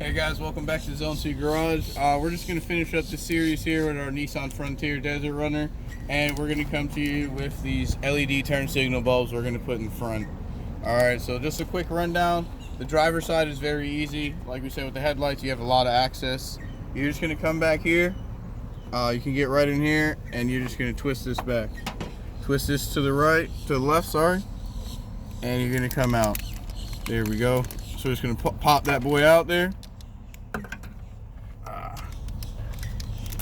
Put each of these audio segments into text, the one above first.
Hey guys, welcome back to Zone 2 Garage. We're just going to finish up the series here with our Nissan Frontier Desert Runner, and we're going to come to you with these LED turn signal bulbs we're going to put in front. Alright, so just a quick rundown. The driver's side is very easy. Like we said, with the headlights you have a lot of access. You're just going to come back here. You can get right in here, and you're just going to twist this back. Twist this to the right, to the left, sorry, and you're going to come out. There we go. So we're just going to pop that boy out there.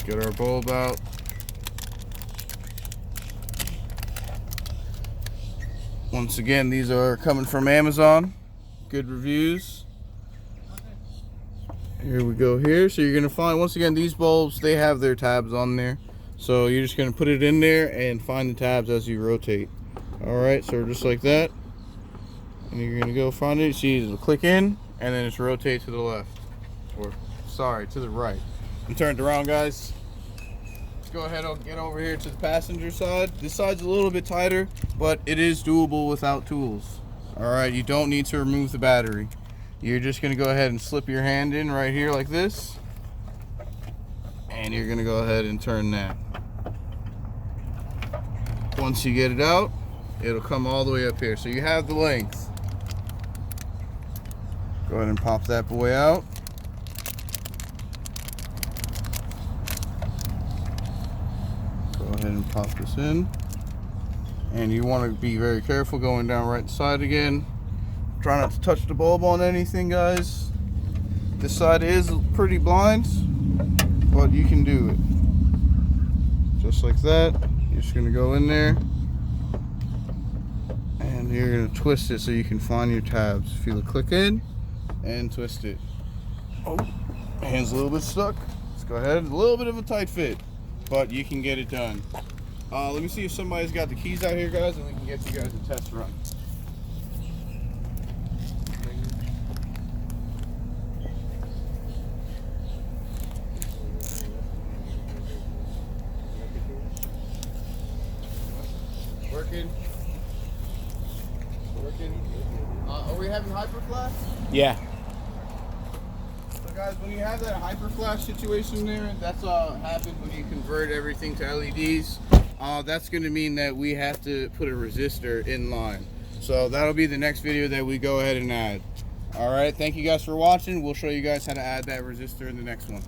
Get our bulb out. Once again, these are coming from Amazon. Good reviews. Here we go here. So you're going to find, once again, these bulbs, they have their tabs on there. So you're just going to put it in there and find the tabs as you rotate. Alright, so just like that. And you're going to go find it. See, it'll click in and then it's rotate to the left. Or, sorry, to the right. I'm turned around, guys. Let's go ahead and get over here to the passenger side. This side's a little bit tighter, but it is doable without tools. Alright, you don't need to remove the battery. You're just going to go ahead and slip your hand in right here like this. And you're going to go ahead and turn that. Once you get it out, it'll come all the way up here. So you have the length. Go ahead and pop that boy out. Go ahead and pop this in. And you want to be very careful going down right side again. Try not to touch the bulb on anything, guys. This side is pretty blind, but you can do it. Just like that. You're just going to go in there. And you're going to twist it so you can find your tabs. Feel it click in and twist it. Oh, hand's a little bit stuck. Let's go ahead. A little bit of a tight fit, but you can get it done. Let me see if somebody's got the keys out here, guys, and we can get you guys a test run. Working. Are we having hyper flash? Yeah. So guys, when you have that hyper flash situation there, that's happens when you convert everything to LEDs. That's going to mean that we have to put a resistor in line. So that'll be the next video that we go ahead and add. Alright, thank you guys for watching. We'll show you guys how to add that resistor in the next one.